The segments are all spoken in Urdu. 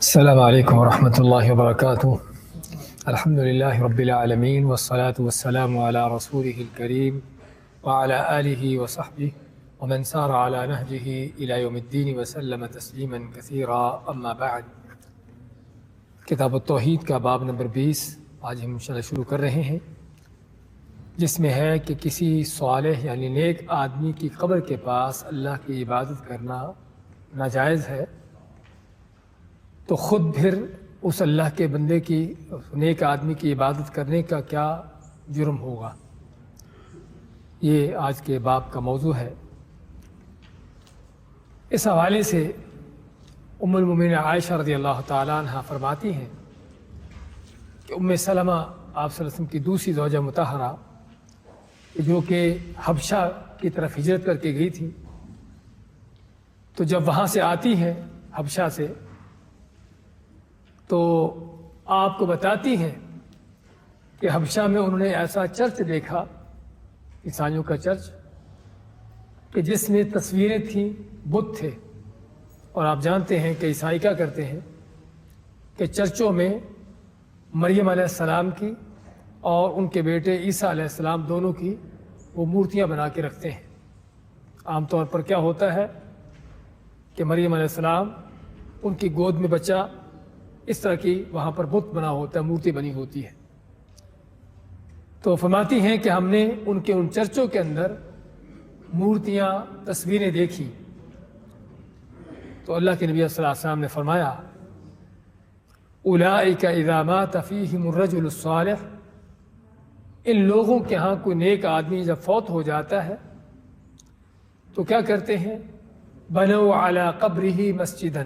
السلام علیکم ورحمۃ اللہ وبرکاتہ۔ الحمد للہ رب العالمین والصلاة والسلام علی رسولہ الکریم وعلی آلہ وصحبہ ومن سار علی نہجہ الی یوم الدین وسلم تسلیما کثیرا، اما بعد۔ کتاب التوحید کا باب نمبر 20 آج ہم انشاءاللہ شروع کر رہے ہیں، جس میں ہے کہ کسی صالح یعنی نیک آدمی کی قبر کے پاس اللہ کی عبادت کرنا ناجائز ہے، تو خود پھر اس اللہ کے بندے کی، نیک آدمی کی عبادت کرنے کا کیا جرم ہوگا، یہ آج کے باب کا موضوع ہے۔ اس حوالے سے ام المومنین عائشہ رضی اللہ تعالیٰ عنہ فرماتی ہیں کہ ام سلمہ آپ صلی اللہ علیہ وسلم کی دوسری زوجہ مطہرہ، جو کہ حبشہ کی طرف ہجرت کر کے گئی تھی، تو جب وہاں سے آتی ہیں حبشہ سے، تو آپ کو بتاتی ہیں کہ حبشہ میں انہوں نے ایسا چرچ دیکھا، عیسائیوں کا چرچ، کہ جس میں تصویریں تھیں، بت تھے۔ اور آپ جانتے ہیں کہ عیسائی کیا کرتے ہیں کہ چرچوں میں مریم علیہ السلام کی اور ان کے بیٹے عیسیٰ علیہ السلام دونوں کی وہ مورتیاں بنا کے رکھتے ہیں۔ عام طور پر کیا ہوتا ہے کہ مریم علیہ السلام، ان کی گود میں بچہ، اس طرح کی وہاں پر بت بنا ہوتا ہے، مورتی بنی ہوتی ہے۔ تو فرماتی ہیں کہ ہم نے ان کے ان چرچوں کے اندر مورتیاں، تصویریں دیکھی، تو اللہ کے نبی صلی اللہ علیہ وسلم نے فرمایا، اولئک اذا مات فیہم الرجل الصالح، ان لوگوں کے ہاں کوئی نیک آدمی جب فوت ہو جاتا ہے تو کیا کرتے ہیں، بنوا علی قبرہ مسجدا،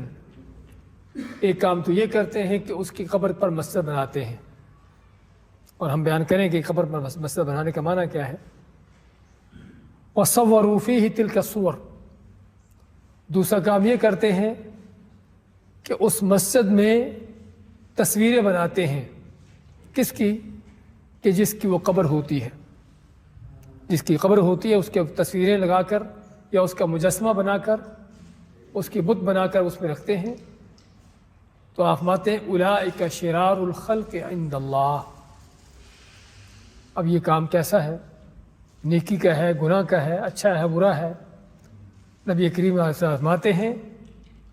ایک کام تو یہ کرتے ہیں کہ اس کی قبر پر مسجد بناتے ہیں۔ اور ہم بیان کریں کہ قبر پر مسجد بنانے کا معنی کیا ہے۔ وصوروا فیہ تلک الصور، دوسرا کام یہ کرتے ہیں کہ اس مسجد میں تصویریں بناتے ہیں، کس کی؟ کہ جس کی وہ قبر ہوتی ہے، جس کی قبر ہوتی ہے اس کے تصویریں لگا کر یا اس کا مجسمہ بنا کر، اس کی بت بنا کر اس میں رکھتے ہیں۔ تو آپ فرماتے ہیں اولئک شرار الخلق عند اللہ۔ اب یہ کام کیسا ہے، نیکی کا ہے، گناہ کا ہے، اچھا ہے، برا ہے؟ نبی کریم علیہ السلام فرماتے ہیں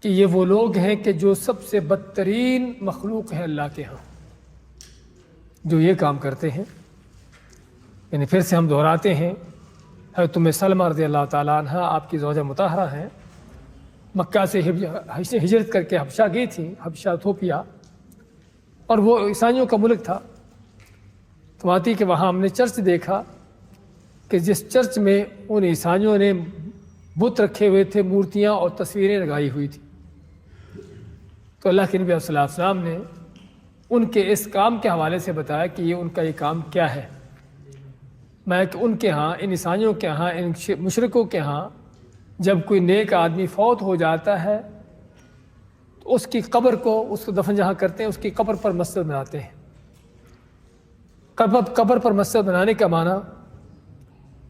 کہ یہ وہ لوگ ہیں کہ جو سب سے بدترین مخلوق ہے اللہ کے ہاں، جو یہ کام کرتے ہیں۔ یعنی پھر سے ہم دہراتے ہیں، حضرت ام سلمہ رضی اللہ تعالیٰ عنہ آپ کی زوجہ مطہرہ ہیں، مکہ سے ہجرت کر کے حبشہ گئی تھیں، حبشہ ایتھوپیا، اور وہ عیسائیوں کا ملک تھا۔ تو آتی کہ وہاں ہم نے چرچ دیکھا کہ جس چرچ میں ان عیسائیوں نے بت رکھے ہوئے تھے، مورتیاں اور تصویریں لگائی ہوئی تھیں۔ تو اللہ کے نبی صلی اللہ علیہ وسلم نے ان کے اس کام کے حوالے سے بتایا کہ یہ ان کا یہ کام کیا ہے۔ میں کہ ان کے ہاں، ان عیسائیوں کے ہاں، ان مشرکوں کے ہاں جب کوئی نیک آدمی فوت ہو جاتا ہے تو اس کی قبر کو، اس کو دفن جہاں کرتے ہیں، اس کی قبر پر مسجد بناتے ہیں۔ قبر پر مسجد بنانے کا معنی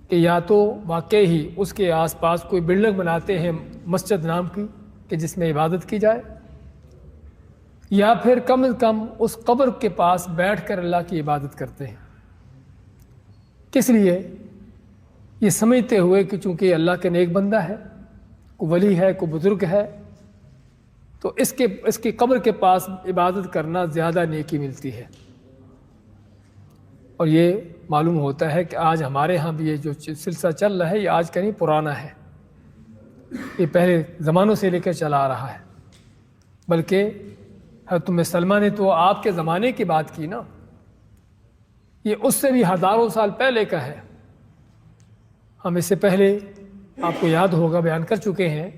کہ یا تو واقعی ہی اس کے آس پاس کوئی بلڈنگ بناتے ہیں مسجد نام کی کہ جس میں عبادت کی جائے، یا پھر کم از کم اس قبر کے پاس بیٹھ کر اللہ کی عبادت کرتے ہیں۔ کس لیے؟ یہ سمجھتے ہوئے کہ چونکہ اللہ کا نیک بندہ ہے، کوئی ولی ہے، کوئی بزرگ ہے، تو اس کی قبر کے پاس عبادت کرنا زیادہ نیکی ملتی ہے۔ اور یہ معلوم ہوتا ہے کہ آج ہمارے ہاں بھی یہ جو سلسلہ چل رہا ہے، یہ آج کا نہیں، پرانا ہے، یہ پہلے زمانوں سے لے کر چلا آ رہا ہے۔ بلکہ حضرت ام سلمہ نے تو آپ کے زمانے کی بات کی نا، یہ اس سے بھی ہزاروں سال پہلے کا ہے۔ ہم اس سے پہلے آپ کو یاد ہوگا بیان کر چکے ہیں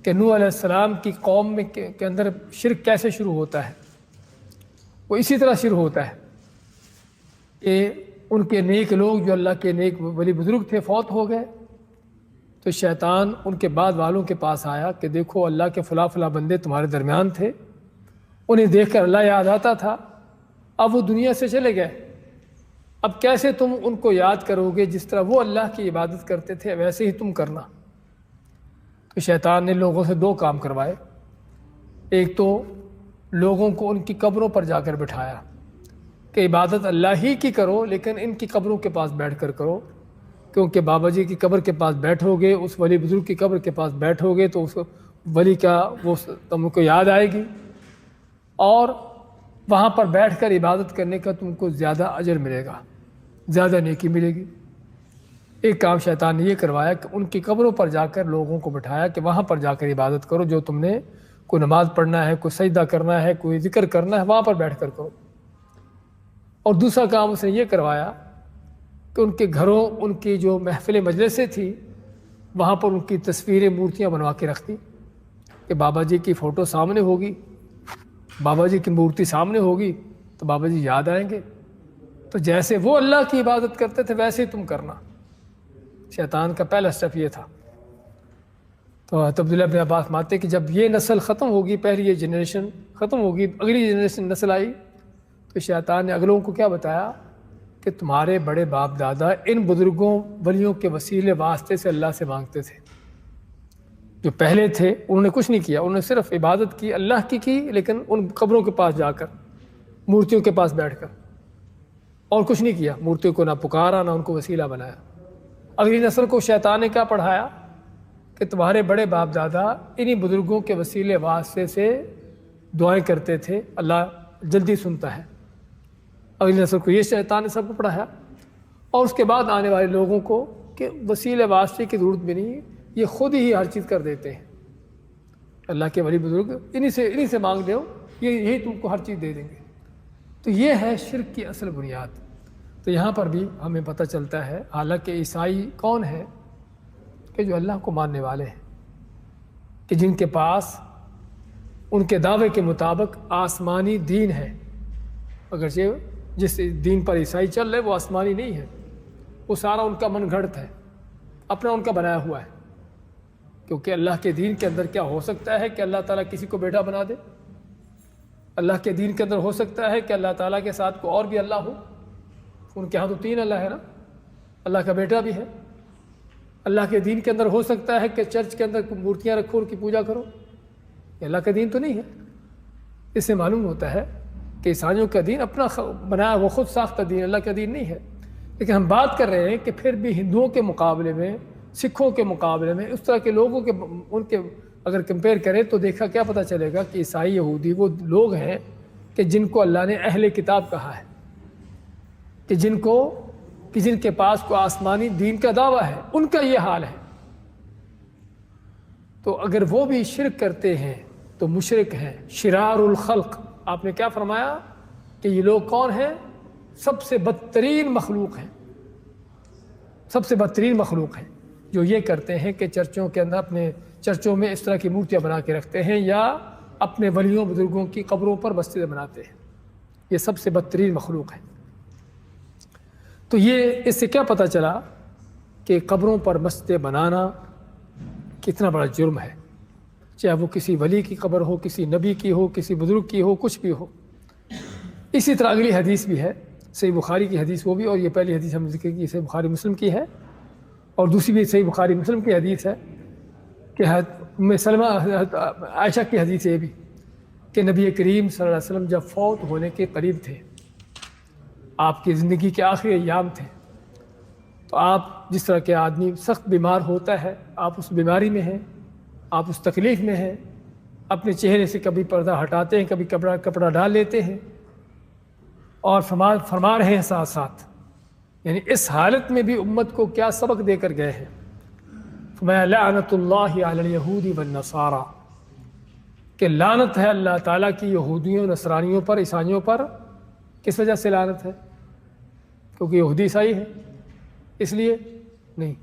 کہ نوح علیہ السلام کی قوم میں کے اندر شرک کیسے شروع ہوتا ہے۔ وہ اسی طرح شروع ہوتا ہے کہ ان کے نیک لوگ، جو اللہ کے نیک ولی بزرگ تھے، فوت ہو گئے، تو شیطان ان کے بعد والوں کے پاس آیا کہ دیکھو اللہ کے فلاں فلاں بندے تمہارے درمیان تھے، انہیں دیکھ کر اللہ یاد آتا تھا، اب وہ دنیا سے چلے گئے، اب کیسے تم ان کو یاد کرو گے؟ جس طرح وہ اللہ کی عبادت کرتے تھے ویسے ہی تم کرنا۔ تو شیطان نے لوگوں سے دو کام کروائے، ایک تو لوگوں کو ان کی قبروں پر جا کر بٹھایا کہ عبادت اللہ ہی کی کرو لیکن ان کی قبروں کے پاس بیٹھ کر کرو، کیونکہ بابا جی کی قبر کے پاس بیٹھو گے، اس ولی بزرگ کی قبر کے پاس بیٹھو گے تو اس ولی کا وہ تم کو یاد آئے گی، اور وہاں پر بیٹھ کر عبادت کرنے کا تم کو زیادہ اجر ملے گا، زیادہ نیکی ملے گی۔ ایک کام شیطان نے یہ کروایا کہ ان کی قبروں پر جا کر لوگوں کو بٹھایا کہ وہاں پر جا کر عبادت کرو، جو تم نے کوئی نماز پڑھنا ہے، کوئی سجدہ کرنا ہے، کوئی ذکر کرنا ہے، وہاں پر بیٹھ کر کرو۔ اور دوسرا کام اس نے یہ کروایا کہ ان کے گھروں، ان کی جو محفل مجلسیں تھی وہاں پر ان کی تصویریں، مورتیاں بنوا کے رکھ دی کہ بابا جی کی فوٹو سامنے ہوگی، بابا جی کی مورتی سامنے ہوگی تو بابا جی یاد آئیں گے، تو جیسے وہ اللہ کی عبادت کرتے تھے ویسے ہی تم کرنا۔ شیطان کا پہلا سٹیپ یہ تھا۔ تو عبداللہ ابن عباس مانتے کہ جب یہ نسل ختم ہوگی، پہلی یہ جنریشن ختم ہوگی، اگلی جنریشن نسل آئی، تو شیطان نے اگلوں کو کیا بتایا کہ تمہارے بڑے باپ دادا ان بزرگوں ولیوں کے وسیلے واسطے سے اللہ سے مانگتے تھے۔ جو پہلے تھے انہوں نے کچھ نہیں کیا، انہوں نے صرف عبادت کی، اللہ کی لیکن ان قبروں کے پاس جا کر، مورتیوں کے پاس بیٹھ کر، اور کچھ نہیں کیا، مورتیوں کو نہ پکارا نہ ان کو وسیلہ بنایا۔ اگلی نسل کو شیطان نے کیا پڑھایا کہ تمہارے بڑے باپ دادا انہی بزرگوں کے وسیلے واسطے سے دعائیں کرتے تھے، اللہ جلدی سنتا ہے۔ اگلی نسل کو یہ شیطان نے سب کو پڑھایا، اور اس کے بعد آنے والے لوگوں کو کہ وسیلے واسطے کی ضرورت بھی نہیں، یہ خود ہی ہر چیز کر دیتے ہیں۔ اللہ کے ولی بزرگ انہی سے مانگ لو، یہی تم کو ہر چیز دے دیں گے۔ تو یہ ہے شرک کی اصل بنیاد۔ تو یہاں پر بھی ہمیں پتہ چلتا ہے، حالانکہ عیسائی کون ہے کہ جو اللہ کو ماننے والے ہیں، کہ جن کے پاس ان کے دعوے کے مطابق آسمانی دین ہے، اگرچہ جس دین پر عیسائی چل رہے وہ آسمانی نہیں ہے، وہ سارا ان کا من گھڑت ہے، اپنا ان کا بنایا ہوا ہے۔ کیونکہ اللہ کے دین کے اندر کیا ہو سکتا ہے کہ اللہ تعالیٰ کسی کو بیٹا بنا دے؟ اللہ کے دین کے اندر ہو سکتا ہے کہ اللہ تعالیٰ کے ساتھ کوئی اور بھی اللہ ہو؟ ان کے ہاں تو 3 اللہ ہے نا، اللہ کا بیٹا بھی ہے۔ اللہ کے دین کے اندر ہو سکتا ہے کہ چرچ کے اندر مورتیاں رکھو، ان کی پوجا کرو؟ یہ اللہ کا دین تو نہیں ہے۔ اس سے معلوم ہوتا ہے کہ عیسائیوں کا دین اپنا بنایا، وہ خود ساختہ دین، اللہ کا دین نہیں ہے۔ لیکن ہم بات کر رہے ہیں کہ پھر بھی ہندوؤں کے مقابلے میں، سکھوں کے مقابلے میں، اس طرح کے لوگوں کے ان کے اگر کمپیئر کریں تو دیکھا کیا پتہ چلے گا کہ عیسائی یہودی وہ لوگ ہیں کہ جن کو اللہ نے اہل کتاب کہا ہے، کہ جن کے پاس کوئی آسمانی دین کا دعویٰ ہے، ان کا یہ حال ہے۔ تو اگر وہ بھی شرک کرتے ہیں تو مشرک ہیں، شرار الخلق۔ آپ نے کیا فرمایا کہ یہ لوگ کون ہیں؟ سب سے بدترین مخلوق ہیں، سب سے بدترین مخلوق ہیں جو یہ کرتے ہیں کہ چرچوں کے اندر، اپنے چرچوں میں اس طرح کی مورتیاں بنا کے رکھتے ہیں، یا اپنے ولیوں بزرگوں کی قبروں پر مسجدیں بناتے ہیں۔ یہ سب سے بدترین مخلوق ہے۔ تو یہ اس سے کیا پتہ چلا کہ قبروں پر مسجدیں بنانا کتنا بڑا جرم ہے، چاہے وہ کسی ولی کی قبر ہو، کسی نبی کی ہو، کسی بزرگ کی ہو، کچھ بھی ہو۔ اسی طرح اگلی حدیث بھی ہے، صحیح بخاری کی حدیث، وہ بھی، اور یہ پہلی حدیث ہم ذکر کی صحیح بخاری مسلم کی ہے، اور دوسری بھی صحیح بخاری مسلم کی حدیث ہے کہ ام سلمہ عائشہ کی حدیث یہ بھی کہ نبی کریم صلی اللہ علیہ وسلم جب فوت ہونے کے قریب تھے، آپ کی زندگی کے آخری ایام تھے، تو آپ جس طرح کے آدمی سخت بیمار ہوتا ہے، آپ اس بیماری میں ہیں، آپ اس تکلیف میں ہیں، اپنے چہرے سے کبھی پردہ ہٹاتے ہیں، کبھی کپڑا ڈال لیتے ہیں، اور فرما رہے ہیں ساتھ ساتھ، یعنی اس حالت میں بھی امت کو کیا سبق دے کر گئے ہیں۔ فرمایا لعنت اللہ علی الیہود والنصارى، کہ لعنت ہے اللہ تعالیٰ کی یہودیوں، نصرانیوں پر، عیسائیوں پر۔ کس وجہ سے لعنت ہے؟ کیونکہ یہودی عیسائی ہے، اس لیے نہیں۔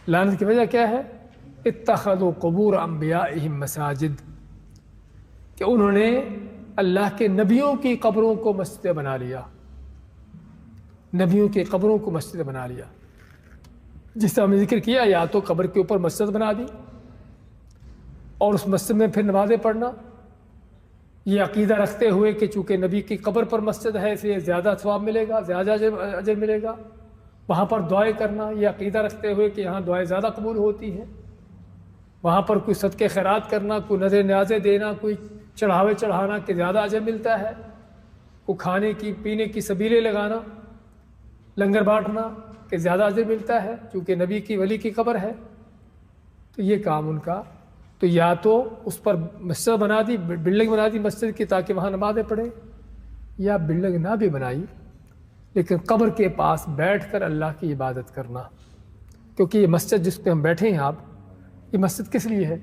لعنت کی وجہ کیا ہے؟ اتخذوا قبور انبیائہم مساجد، کہ انہوں نے اللہ کے نبیوں کی قبروں کو مسجد بنا لیا، نبیوں کی قبروں کو مسجد بنا لیا۔ جس طرح ہم نے ذکر کیا، یا تو قبر کے اوپر مسجد بنا دی اور اس مسجد میں پھر نمازیں پڑھنا، یہ عقیدہ رکھتے ہوئے کہ چونکہ نبی کی قبر پر مسجد ہے اس لیے زیادہ ثواب ملے گا، زیادہ اجر ملے گا۔ وہاں پر دعائیں کرنا، یہ عقیدہ رکھتے ہوئے کہ یہاں دعائیں زیادہ قبول ہوتی ہیں۔ وہاں پر کوئی صدقے خیرات کرنا، کوئی نظر نیازیں دینا، کوئی چڑھاوے چڑھانا کہ زیادہ اجر ملتا ہے، کو کھانے کی پینے کی سبیلیں لگانا، لنگر بانٹنا کہ زیادہ اجر ملتا ہے چونکہ نبی کی ولی کی قبر ہے، تو یہ کام ان کا، تو یا تو اس پر مسجد بنا دی، بلڈنگ بنا دی مسجد کی تاکہ وہاں نمازیں پڑھیں، یا بلڈنگ نہ بھی بنائی لیکن قبر کے پاس بیٹھ کر اللہ کی عبادت کرنا، کیونکہ یہ مسجد جس پہ ہم بیٹھے ہیں آپ، یہ مسجد کس لیے ہے؟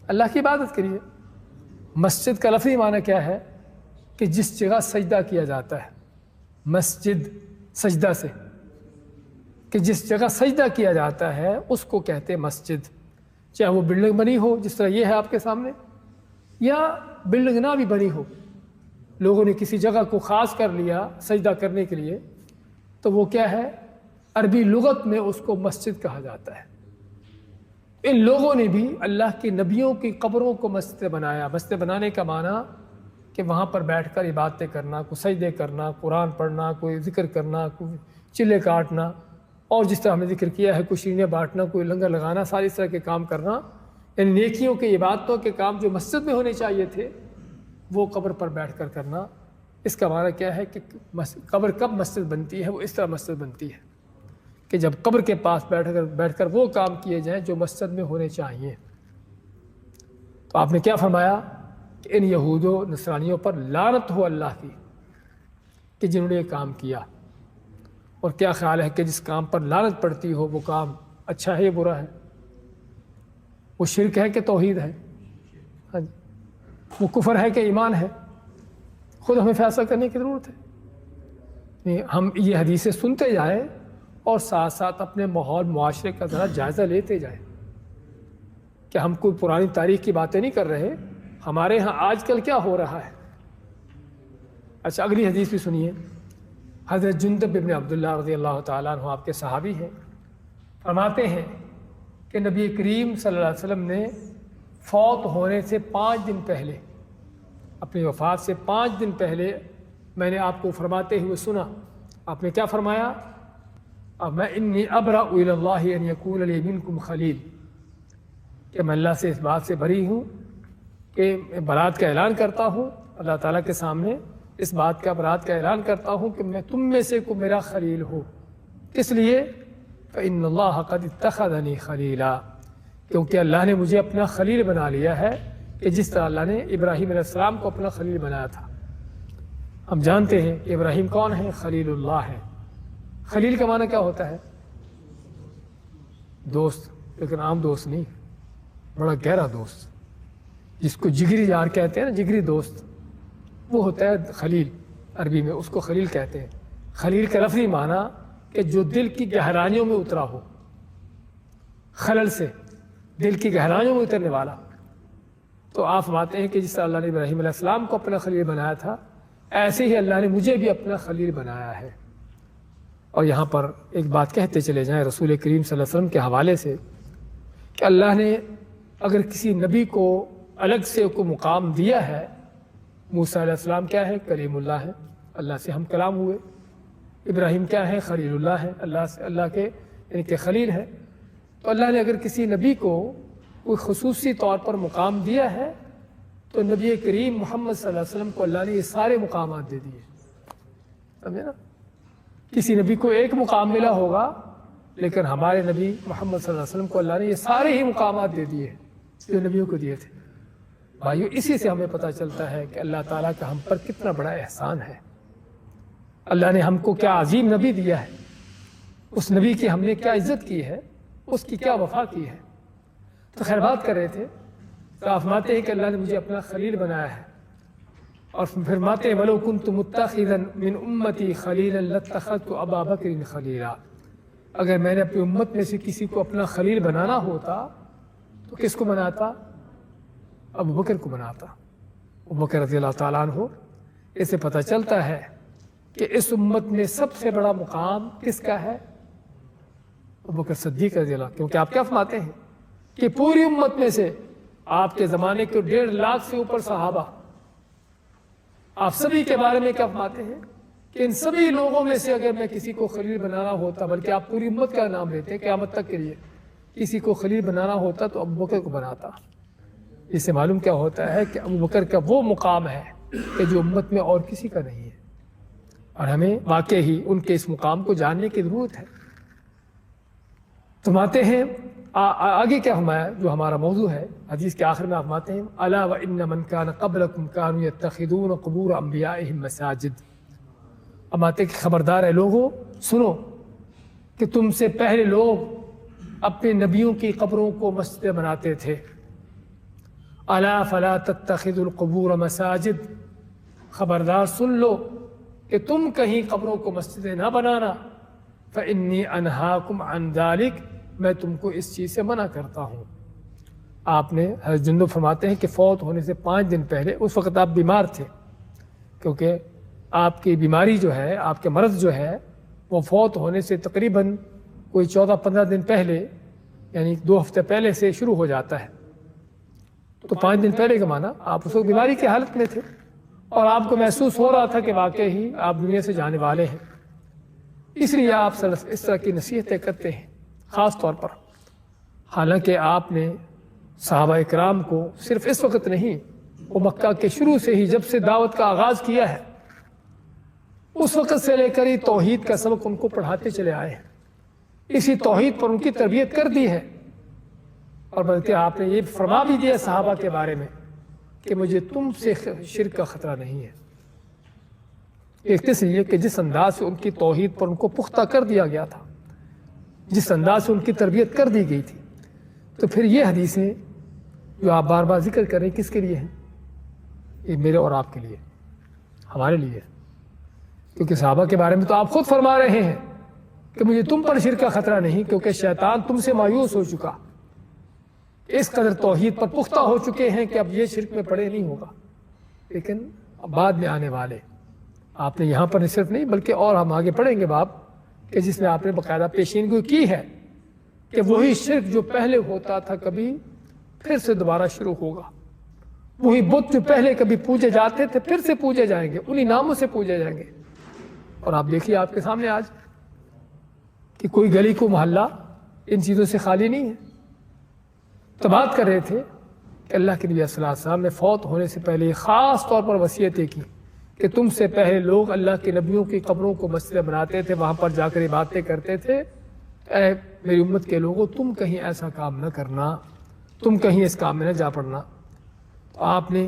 اللہ کی عبادت کے لیے۔ مسجد کا لفظی معنی کیا ہے؟ کہ جس جگہ سجدہ کیا جاتا ہے، مسجد سجدہ سے، کہ جس جگہ سجدہ کیا جاتا ہے اس کو کہتے ہیں مسجد، چاہے وہ بلڈنگ بنی ہو جس طرح یہ ہے آپ کے سامنے، یا بلڈنگ نہ بھی بنی ہو، لوگوں نے کسی جگہ کو خاص کر لیا سجدہ کرنے کے لیے، تو وہ کیا ہے؟ عربی لغت میں اس کو مسجد کہا جاتا ہے۔ ان لوگوں نے بھی اللہ کے نبیوں کی قبروں کو مسجد بنایا۔ مسجد بنانے کا معنی کہ وہاں پر بیٹھ کر عبادتیں کرنا، کوئی سجدے کرنا، قرآن پڑھنا، کوئی ذکر کرنا، کوئی چلے کاٹنا، اور جس طرح ہم نے ذکر کیا ہے کوئی شیرینیاں بانٹنا، کوئی لنگر لگانا، ساری اس طرح کے کام کرنا، یعنی نیکیوں کے عبادتوں کے کام جو مسجد میں ہونے چاہیے تھے وہ قبر پر بیٹھ کر کرنا۔ اس کا معنی کیا ہے کہ قبر کب مسجد بنتی ہے؟ وہ اس طرح مسجد بنتی ہے کہ جب قبر کے پاس بیٹھ کر وہ کام کیے جائیں جو مسجد میں ہونے چاہیے۔ تو آپ نے کیا فرمایا کہ ان یہود و نصرانیوں پر لعنت ہو اللہ کی کہ جنہوں نے یہ کام کیا۔ اور کیا خیال ہے کہ جس کام پر لعنت پڑتی ہو وہ کام اچھا ہے یا برا ہے؟ وہ شرک ہے کہ توحید ہے؟ ہاں جی، وہ کفر ہے کہ ایمان ہے؟ خود ہمیں فیصلہ کرنے کی ضرورت ہے۔ ہم یہ حدیثیں سنتے جائیں اور ساتھ ساتھ اپنے ماحول معاشرے کا ذرا جائزہ لیتے جائیں کہ ہم کوئی پرانی تاریخ کی باتیں نہیں کر رہے، ہمارے ہاں آج کل کیا ہو رہا ہے۔ اچھا، اگلی حدیث بھی سنیے۔ حضرت جندب بن عبداللہ رضی اللہ تعالیٰ عنہ آپ کے صحابی ہیں، فرماتے ہیں کہ نبی کریم صلی اللہ علیہ وسلم نے فوت ہونے سے 5 دن پہلے، اپنی وفات سے 5 دن پہلے میں نے آپ کو فرماتے ہوئے سنا۔ آپ نے کیا فرمایا؟ اب میں انی ابرأ الی اللہ ان یکون لی منکم خلیل، کہ میں اللہ سے اس بات سے بری ہوں کہ میں برات کا اعلان کرتا ہوں اللہ تعالیٰ کے سامنے، اس بات کا برات کا اعلان کرتا ہوں کہ میں تم میں سے کوئی میرا خلیل ہو۔ کس لیے؟ فإن اللہ قد اتخذنی خلیلا، کیونکہ اللہ نے مجھے اپنا خلیل بنا لیا ہے، کہ جس طرح اللہ نے ابراہیم علیہ السلام کو اپنا خلیل بنایا تھا۔ ہم جانتے ہیں کہ ابراہیم کون ہے؟ خلیل اللہ ہے۔ خلیل کا معنی کیا ہوتا ہے؟ دوست، لیکن عام دوست نہیں، بڑا گہرا دوست، جس کو جگری یار کہتے ہیں نا، جگری دوست، وہ ہوتا ہے خلیل۔ عربی میں اس کو خلیل کہتے ہیں۔ خلیل کا لفظی معنی کہ جو دل کی گہرائیوں میں اترا ہو، خلل سے دل کی گہرائیوں میں اترنے والا۔ تو آپ فرماتے ہیں کہ جس طرح اللہ نے ابراہیم علیہ السلام کو اپنا خلیل بنایا تھا، ایسے ہی اللہ نے مجھے بھی اپنا خلیل بنایا ہے۔ اور یہاں پر ایک بات کہتے چلے جائیں رسول کریم صلی اللہ علیہ وسلم کے حوالے سے، کہ اللہ نے اگر کسی نبی کو الگ سے کوئی مقام دیا ہے، موسیٰ علیہ السلام کیا ہے؟ کلیم اللہ ہے، اللہ سے ہم کلام ہوئے۔ ابراہیم کیا ہے؟ خلیل اللہ ہے، اللہ کے یعنی کہ خلیل ہے۔ تو اللہ نے اگر کسی نبی کو کوئی خصوصی طور پر مقام دیا ہے تو نبی کریم محمد صلی اللہ علیہ وسلم کو اللہ نے یہ سارے مقامات دے دیے، سمجھے نا؟ کسی نبی کو ایک مقام ملا ہوگا، لیکن ہمارے نبی محمد صلی اللہ علیہ وسلم کو اللہ نے یہ سارے ہی مقامات دے دیے جو نبیوں کو دیے تھے۔ بھائیو، اسی سے ہمیں پتہ چلتا ہے کہ اللہ تعالیٰ کا ہم پر کتنا بڑا احسان ہے۔ اللہ نے ہم کو کیا عظیم نبی دیا ہے، اس نبی کی ہم نے کیا عزت کی ہے، اس کی کیا وفا کی ہے۔ تو خیر بات کر رہے تھے تو آپ فرماتے ہیں کہ اللہ نے مجھے اپنا خلیل بنایا ہے، اور فرماتے ہیں وَلَوْ كُنْتُ مُتَّخِذًا مِّنْ أُمَّتِي خَلِيلًا لَاتَّخَذْتُ أَبَا بَكْرٍ خَلِيلًا، اگر میں نے اپنی امت میں سے کسی کو اپنا خلیل بنانا ہوتا تو کس کو بناتا؟ ابو بکر کو بناتا، ابو بکر رضی اللہ تعالیٰ عنہ۔ اس سے پتہ چلتا ہے کہ اس امت میں سب سے بڑا مقام کس کا ہے؟ ابو بکر صدیق رضی اللہ، کیونکہ آپ کیا فرماتے ہیں کہ پوری امت میں سے آپ کے زمانے کے 1.5 لاکھ سے اوپر صحابہ، آپ سبھی کے بارے میں کیا فرماتے ہیں کہ ان سبھی لوگوں میں سے اگر میں کسی کو خلیل بنانا ہوتا، بلکہ آپ پوری امت کا نام لیتے ہیں قیامت تک کے لیے، کسی کو خلیل بنانا ہوتا تو ابو بکر کو بناتا۔ اس سے معلوم کیا ہوتا ہے کہ ابو بکر کا وہ مقام ہے کہ جو امت میں اور کسی کا نہیں ہے، اور ہمیں واقعی ان کے اس مقام کو جاننے کی ضرورت ہے۔ فرماتے ہیں آگے کیا فرمایا جو ہمارا موضوع ہے، حدیث کے آخر میں آپ فرماتے ہیں الا وان من كان قبلكم كانوا يتخذون قبور انبیائهم مساجد۔ فرماتے کہ خبردار ہے لوگوں، سنو کہ تم سے پہلے لوگ اپنے نبیوں کی قبروں کو مسجد بناتے تھے۔ الا فلا تتخذوا القبور مساجد، خبردار سن لو کہ تم کہیں قبروں کو مسجدیں نہ بنانا۔ فإني أنهاكم عن ذلك، میں تم کو اس چیز سے منع کرتا ہوں۔ آپ نے حضرت جندب فرماتے ہیں کہ فوت ہونے سے 5 دن پہلے، اس وقت آپ بیمار تھے، کیونکہ آپ کی بیماری جو ہے، آپ کے مرض جو ہے وہ فوت ہونے سے تقریباً کوئی 14-15 دن پہلے، یعنی 2 ہفتے پہلے سے شروع ہو جاتا ہے۔ تو 5 دن پہلے کا معنی آپ اس وقت بیماری کی حالت میں تھے، اور آپ کو محسوس ہو رہا تھا کہ واقعی آپ دنیا سے جانے والے ہیں، اس لیے آپ اس طرح کی نصیحتیں کرتے ہیں خاص طور پر۔ حالانکہ آپ نے صحابہ اکرام کو صرف اس وقت نہیں، وہ مکہ کے شروع سے ہی جب سے دعوت کا آغاز کیا ہے اس وقت سے لے کر ہی توحید کا سبق ان کو پڑھاتے چلے آئے ہیں، اسی توحید پر ان کی تربیت کر دی ہے۔ اور بلکہ آپ نے یہ فرما بھی دیا صحابہ کے بارے میں کہ مجھے تم سے شرک کا خطرہ نہیں ہے۔ ایک اس لیے کہ جس انداز سے ان کی توحید پر ان کو پختہ کر دیا گیا تھا، جس انداز سے ان کی تربیت کر دی گئی تھی، تو پھر یہ حدیثیں جو آپ بار بار ذکر کریں کس کے لیے ہیں؟ یہ میرے اور آپ کے لیے، ہمارے لیے، کیونکہ صحابہ کے بارے میں تو آپ خود فرما رہے ہیں کہ مجھے تم پر شرک کا خطرہ نہیں، کیونکہ شیطان تم سے مایوس ہو چکا، اس قدر توحید پر پختہ ہو چکے ہیں کہ اب یہ شرک میں پڑے نہیں ہوگا۔ لیکن اب بعد میں آنے والے، آپ نے یہاں پر صرف نہیں بلکہ اور ہم آگے پڑھیں گے باب کہ جس میں آپ نے باقاعدہ پیشینگوئی کی ہے کہ وہی شرک جو پہلے ہوتا تھا کبھی پھر سے دوبارہ شروع ہوگا، وہی بت جو پہلے کبھی پوجے جاتے تھے پھر سے پوجے جائیں گے، انہی ناموں سے پوجے جائیں گے۔ اور آپ دیکھیے آپ کے سامنے آج کہ کوئی گلی کو محلہ ان چیزوں سے خالی نہیں ہے۔ تو بات کر رہے تھے کہ اللہ کے نبی صلی اللہ علیہ وسلم نے فوت ہونے سے پہلے خاص طور پر وصیتیں کی کہ تم سے پہلے لوگ اللہ کے نبیوں کی قبروں کو مسجد بناتے تھے، وہاں پر جا کر عبادتیں کرتے تھے۔ اے میری امت کے لوگوں، تم کہیں ایسا کام نہ کرنا، تم کہیں اس کام میں نہ جا پڑنا۔ تو آپ نے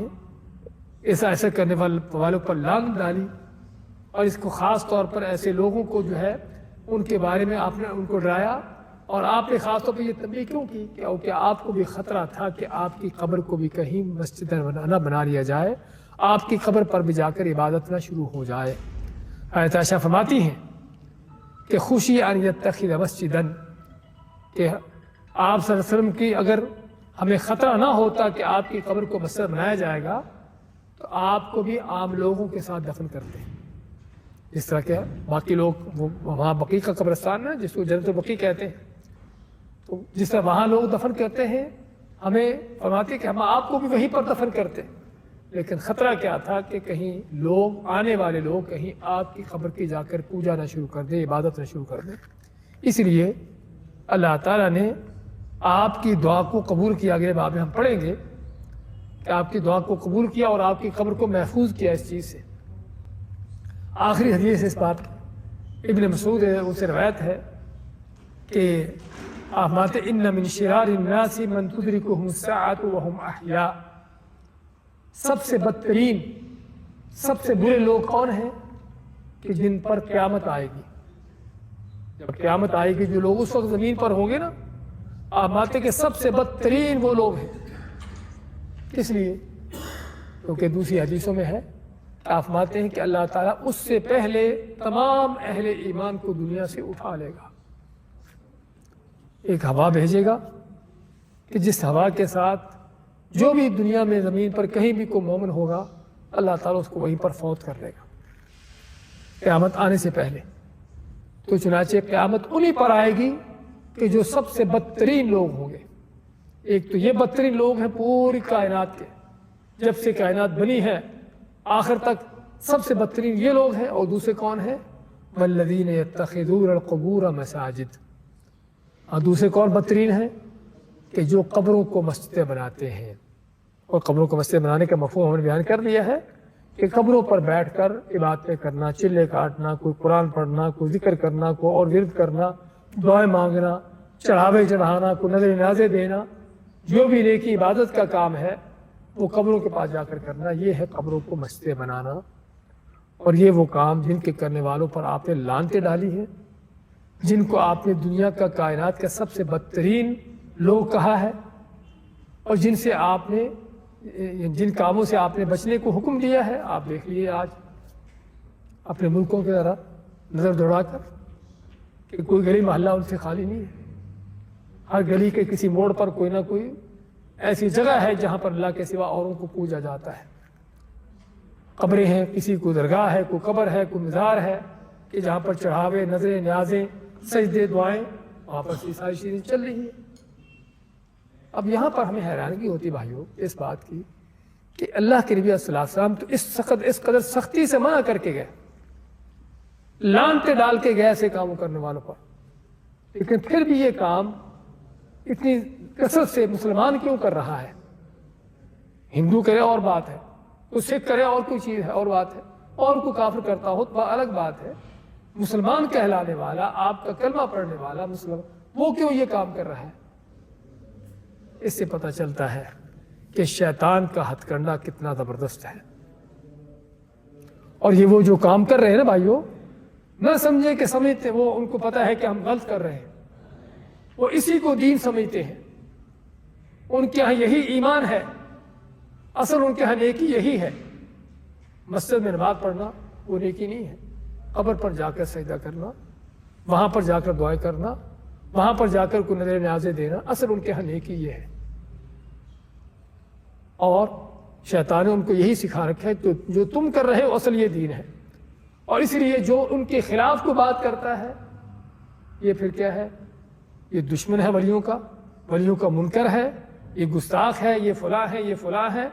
ایسا کرنے والوں پر لعنت ڈالی، اور اس کو خاص طور پر ایسے لوگوں کو جو ہے ان کے بارے میں آپ نے ان کو ڈرایا، اور آپ نے خاص طور پر یہ تنبیہ کیوں کی کہ آپ کو بھی خطرہ تھا کہ آپ کی قبر کو بھی کہیں مسجد نہ بنا لیا جائے، آپ کی قبر پر بھی جا کر عبادت نہ شروع ہو جائے۔ حضرت عائشہ فرماتی ہیں کہ خوشی ان یتخذ مسجدا، کہ آپ صلی اللہ علیہ وسلم کی اگر ہمیں خطرہ نہ ہوتا کہ آپ کی قبر کو مسجد بنایا جائے گا تو آپ کو بھی عام لوگوں کے ساتھ دفن کرتے ہیں، جس طرح کہ باقی لوگ وہاں بقیع کا قبرستان ہے جس کو جنت البقیع کہتے ہیں، تو جس طرح وہاں لوگ دفن کرتے ہیں، ہمیں فرماتے کہ ہم آپ کو بھی وہیں پر دفن کرتے ہیں۔ لیکن خطرہ کیا تھا کہ کہیں لوگ، آنے والے لوگ کہیں آپ کی قبر کی جا کر پوجا نہ شروع کر دیں، عبادت نہ شروع کر دیں۔ اس لیے اللہ تعالیٰ نے آپ کی دعا کو قبول کیا، اگلے باب میں ہم پڑھیں گے کہ آپ کی دعا کو قبول کیا اور آپ کی قبر کو محفوظ کیا اس چیز سے۔ آخری حدیث اس بات کی ابن مسعود ہے، ان سے روایت ہے کہ آپ ماتے ان من شرار الناس من تدرکهم الساعۃ وهم احیاء، سب سے بدترین، سب سے برے لوگ کون ہیں کہ جن پر قیامت آئے گی۔ جب قیامت آئے گی جو لوگ اس وقت زمین پر ہوں گے نا، آپ مانتے کہ سب سے بدترین وہ لوگ ہیں۔ اس لیے کیونکہ دوسری حدیثوں میں ہے، آپ مانتے ہیں کہ اللہ تعالیٰ اس سے پہلے تمام اہل ایمان کو دنیا سے اٹھا لے گا، ایک ہوا بھیجے گا کہ جس ہوا کے ساتھ جو بھی دنیا میں زمین پر کہیں بھی کوئی مومن ہوگا اللہ تعالیٰ اس کو وہیں پر فوت کر لے گا قیامت آنے سے پہلے۔ تو چنانچہ قیامت انہی پر آئے گی کہ جو سب سے بدترین لوگ ہوں گے۔ ایک تو یہ بدترین لوگ ہیں پوری کائنات کے، جب سے کائنات بنی ہے آخر تک سب سے بدترین یہ لوگ ہیں، اور دوسرے کون ہیں؟ والذین یتخذون القبور مساجد، اور دوسرے کون بدترین ہیں کہ جو قبروں کو مسجدیں بناتے ہیں۔ اور قبروں کو مسجد بنانے کا مفہوم ہم نے بیان کر دیا ہے کہ قبروں پر بیٹھ کر عبادتیں کرنا، چلے کاٹنا، کوئی قرآن پڑھنا، کوئی ذکر کرنا، کوئی اور ورد کرنا، دعائیں مانگنا، چڑھاوے چڑھانا، کوئی نظر نیازیں دینا، جو بھی نیکی عبادت کا کام ہے وہ قبروں کے پاس جا کر کرنا، یہ ہے قبروں کو مسجدیں بنانا۔ اور یہ وہ کام جن کے کرنے والوں پر آپ نے لعنتیں ڈالی ہیں، جن کو آپ نے دنیا کا کائنات کا سب سے بدترین لوگ کہا ہے، اور جن سے آپ نے جن کاموں سے آپ نے بچنے کو حکم دیا ہے۔ آپ دیکھ لیے آج اپنے ملکوں کے ذرا نظر دوڑا کر کہ کوئی گلی محلہ ان سے خالی نہیں ہے، ہر گلی کے کسی موڑ پر کوئی نہ کوئی ایسی جگہ ہے جہاں پر اللہ کے سوا اوروں کو پوجا جاتا ہے۔ قبریں ہیں، کسی کو درگاہ ہے، کوئی قبر ہے، کوئی مزار ہے کہ جہاں پر چڑھاوے، نظریں نیازیں، سجدے، دعائیں، وہاں پر ساری چیزیں چل رہی ہیں۔ اب یہاں پر ہمیں حیرانگی ہوتی بھائیوں اس بات کی کہ اللہ کے نبی صلی اللہ علیہ وسلم تو اس قدر سختی سے منع کر کے گئے، لعنتیں ڈال کے گئے ایسے کاموں کرنے والوں پر، لیکن پھر بھی یہ کام اتنی کثرت سے مسلمان کیوں کر رہا ہے؟ ہندو کرے اور بات ہے، کوئی سکھ کرے اور کوئی چیز ہے اور بات ہے، اور کوئی کافر کرتا ہو تو الگ بات ہے، مسلمان کہلانے والا، آپ کا کلمہ پڑھنے والا مسلمان، وہ کیوں یہ کام کر رہا ہے؟ اس سے پتہ چلتا ہے کہ شیطان کا ہتھ کنڈا کتنا زبردست ہے۔ اور یہ وہ جو کام کر رہے ہیں نا بھائیوں، نہ سمجھے کہ سمجھتے وہ ان کو پتہ ہے کہ ہم غلط کر رہے ہیں، وہ اسی کو دین سمجھتے ہیں، ان کے ہاں یہی ایمان ہے، اصل ان کے ہاں نیکی یہی ہے۔ مسجد میں نماز پڑھنا وہ نیکی نہیں ہے، قبر پر جا کر سجدہ کرنا، وہاں پر جا کر دعائیں کرنا، وہاں پر جا کر کوئی نظر نیازیں دینا، اصل ان کے ہاں نیکی یہ ہے۔ اور شیطان نے ان کو یہی سکھا رکھا ہے کہ جو تم کر رہے ہو اصل یہ دین ہے، اور اس لیے جو ان کے خلاف کو بات کرتا ہے یہ پھر کیا ہے؟ یہ دشمن ہے ولیوں کا منکر ہے، یہ گستاخ ہے، یہ فلاں ہے، یہ فلاں ہے،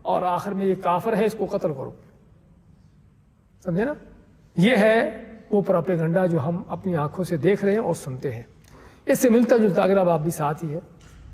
اور آخر میں یہ کافر ہے، اس کو قتل کرو۔ سمجھے نا؟ یہ ہے وہ پروپیگنڈا جو ہم اپنی آنکھوں سے دیکھ رہے ہیں اور سنتے ہیں۔ اس سے ملتا جلتا اگلا باب بھی ساتھ ہی ہے۔